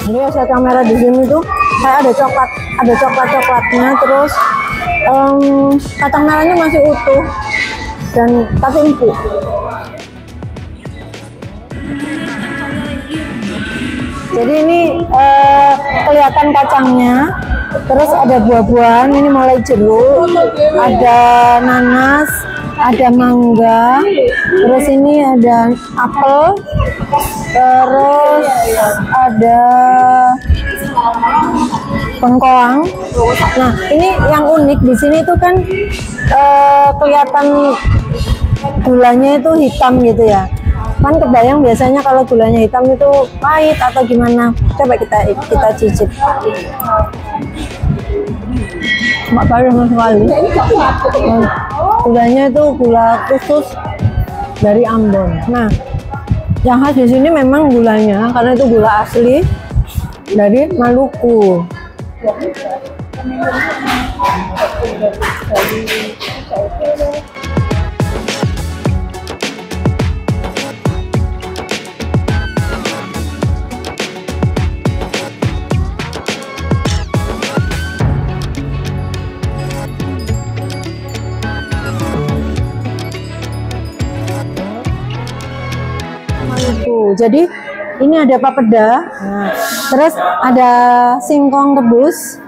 Jadi aset yang merah di sini tuh kayak ada coklatnya, terus kacang merahnya masih utuh dan tapi empuk. Jadi ini kelihatan kacangnya, terus ada buah-buahan, ini mulai jeruk, ada nanas, ada mangga, terus ini ada apel, terus ada bengkoang. Nah, ini yang unik di sini tuh kan kelihatan gulanya itu hitam gitu ya. Kan kebayang biasanya kalau gulanya hitam itu pahit atau gimana. Coba kita cicip. Cuma pahit sama sekali. Gulanya itu gula khusus dari Ambon. Nah, yang khas di sini memang gulanya karena itu gula asli dari Maluku. Jadi ini ada papeda, nah, terus ada singkong rebus,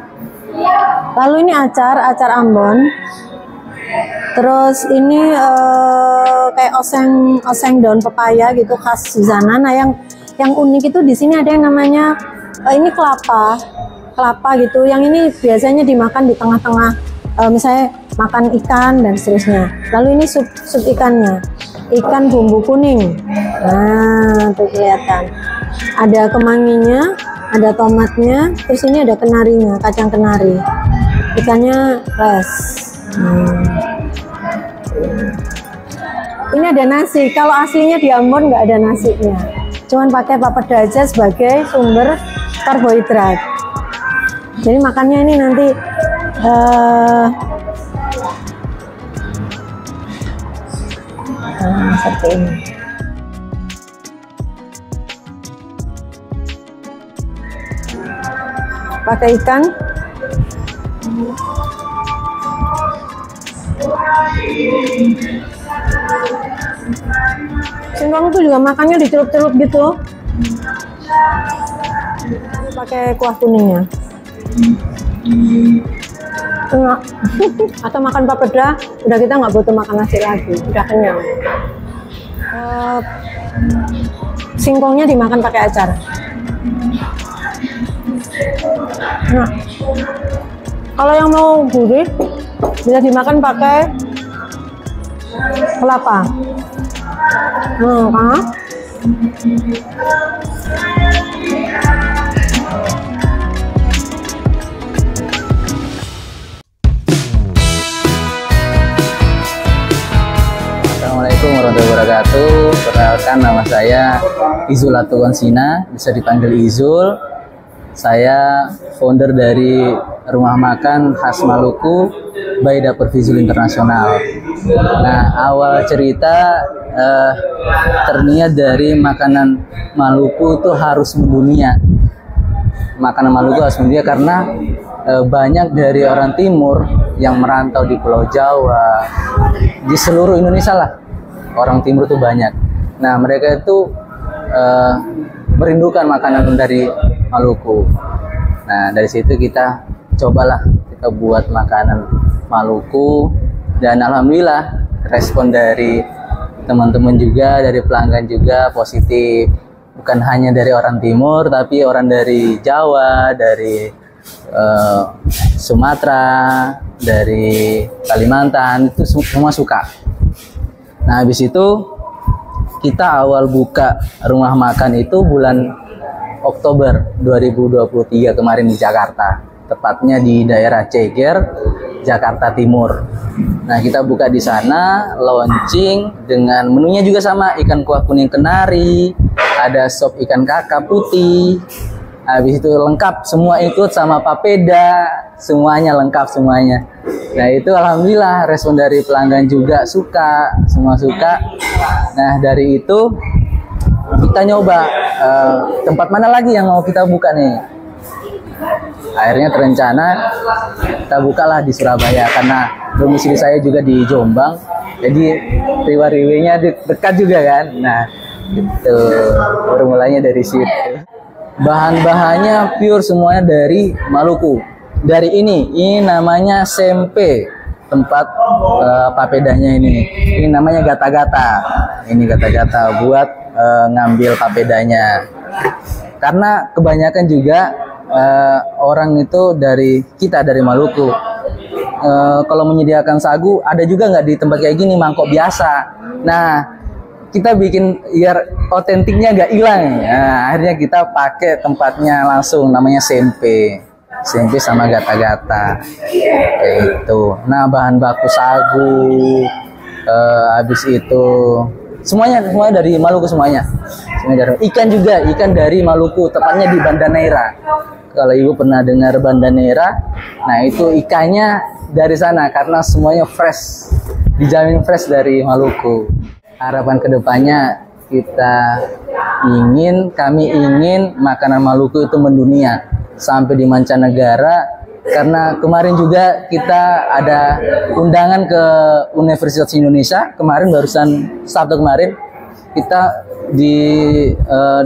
lalu ini acar Ambon, terus ini kayak oseng daun pepaya gitu khas di sana. Nah yang unik itu di sini ada yang namanya ini kelapa gitu, yang ini biasanya dimakan di tengah-tengah, misalnya makan ikan dan seterusnya. Lalu ini sup ikannya, ikan bumbu kuning. Nah, tuh kelihatan. Ada kemanginya, ada tomatnya, terus ini ada kenarinya, kacang kenari. Ikannya res. Ini ada nasi. Kalau aslinya di Ambon nggak ada nasinya. Cuman pakai papeda aja sebagai sumber karbohidrat. Jadi makannya ini nanti seperti ini. Pakai ikan. Singkong itu juga makannya dicelup-celup gitu. Pakai kuah kuningnya. Enak. Atau makan papeda, udah kita nggak butuh makan nasi lagi, udah kenyang. Singkongnya dimakan pakai acar. Nah, kalau yang mau gurih bisa dimakan pakai kelapa. Assalamualaikum warahmatullahi wabarakatuh. Perkenalkan, nama saya Izul Atuwonsina, bisa dipanggil Izul. Saya founder dari rumah makan khas Maluku by Dapur Fizul Internasional. Nah, awal cerita terniat dari makanan Maluku itu harus mendunia. Makanan Maluku harus mendunia karena banyak dari orang timur yang merantau di Pulau Jawa, di seluruh Indonesia lah. Orang timur itu banyak. Nah, mereka itu merindukan makanan dari Maluku. Nah, dari situ kita cobalah kita buat makanan Maluku, dan alhamdulillah respon dari teman-teman juga, dari pelanggan juga positif. Bukan hanya dari orang timur, tapi orang dari Jawa, dari Sumatera, dari Kalimantan, itu semua suka. Nah, habis itu kita awal buka rumah makan itu bulan Oktober 2023 kemarin di Jakarta, tepatnya di daerah Ceger, Jakarta Timur. Nah, kita buka di sana, launching dengan menunya juga sama, ikan kuah kuning kenari, ada sop ikan kakap putih. Habis itu lengkap, semua ikut sama papeda, semuanya lengkap semuanya. Nah, itu alhamdulillah respon dari pelanggan juga suka, semua suka. Nah, dari itu kita nyoba tempat mana lagi yang mau kita buka nih. Akhirnya terencana kita bukalah di Surabaya karena domisili saya juga di Jombang, jadi riwa-riwenya dekat juga kan. Nah, itu bermulainya dari situ. Bahan-bahannya pure semuanya dari Maluku. Dari ini namanya sempe, tempat papedanya ini. Ini namanya gata-gata. Ini gata-gata buat ngambil papedanya. Karena kebanyakan juga orang itu dari Maluku. Kalau menyediakan sagu ada juga nggak di tempat kayak gini, mangkok biasa. Nah, kita bikin biar otentiknya nggak hilang. Nah, akhirnya kita pakai tempatnya langsung, namanya sempe sama gata-gata kayak itu. Nah, bahan baku sagu, habis itu semuanya dari Maluku semuanya. Ikan juga, ikan dari Maluku, tepatnya di Banda Neira. Kalau ibu pernah dengar Banda Neira, nah itu ikannya dari sana karena semuanya fresh, dijamin fresh dari Maluku. Harapan kedepannya kami ingin makanan Maluku itu mendunia sampai di mancanegara. Karena kemarin juga kita ada undangan ke Universitas Indonesia, kemarin barusan Sabtu kemarin kita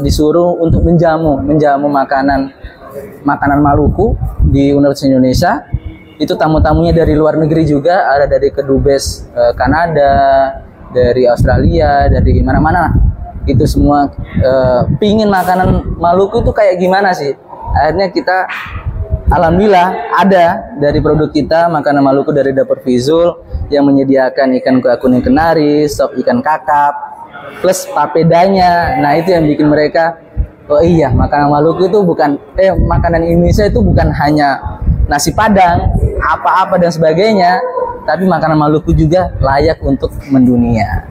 disuruh untuk menjamu makanan Maluku di Universitas Indonesia. Itu tamu-tamunya dari luar negeri juga, ada dari Kedubes Kanada, dari Australia, dari mana-mana. Itu semua pingin makanan Maluku itu kayak gimana sih. Akhirnya kita alhamdulillah ada dari produk kita makanan Maluku dari Dapur Vizul yang menyediakan ikan kuning kenari, sop ikan kakap, plus papedanya. Nah, itu yang bikin mereka, oh iya, makanan Maluku itu makanan Indonesia itu bukan hanya nasi padang, apa-apa dan sebagainya, tapi makanan Maluku juga layak untuk mendunia.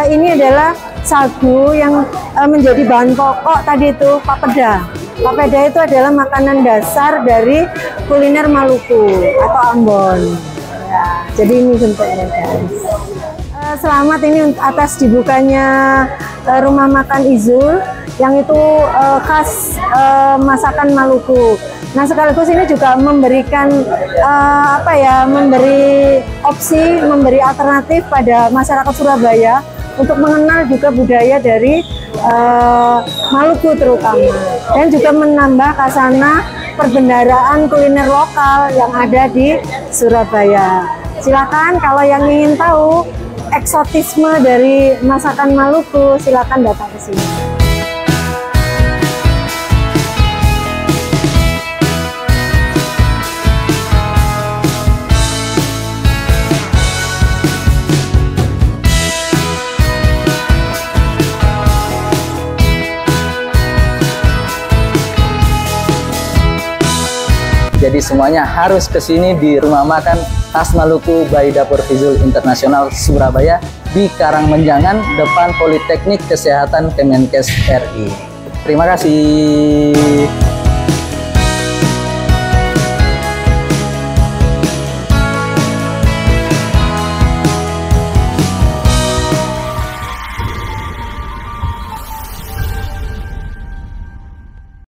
Ini adalah sagu yang menjadi bahan pokok tadi itu papeda. Papeda itu adalah makanan dasar dari kuliner Maluku atau Ambon. Ya, jadi ini bentuknya guys. Selamat ini atas dibukanya rumah makan Izul yang itu khas masakan Maluku. Nah, sekaligus ini juga memberikan memberi opsi, memberi alternatif pada masyarakat Surabaya untuk mengenal juga budaya dari Maluku terutama, dan juga menambah khasana perbendaharaan kuliner lokal yang ada di Surabaya. Silakan kalau yang ingin tahu eksotisme dari masakan Maluku, silakan datang ke sini. Jadi semuanya harus kesini di rumah makan khas Maluku by Dapur Vizul Internasional Surabaya di Karangmenjangan depan Politeknik Kesehatan Kemenkes RI. Terima kasih.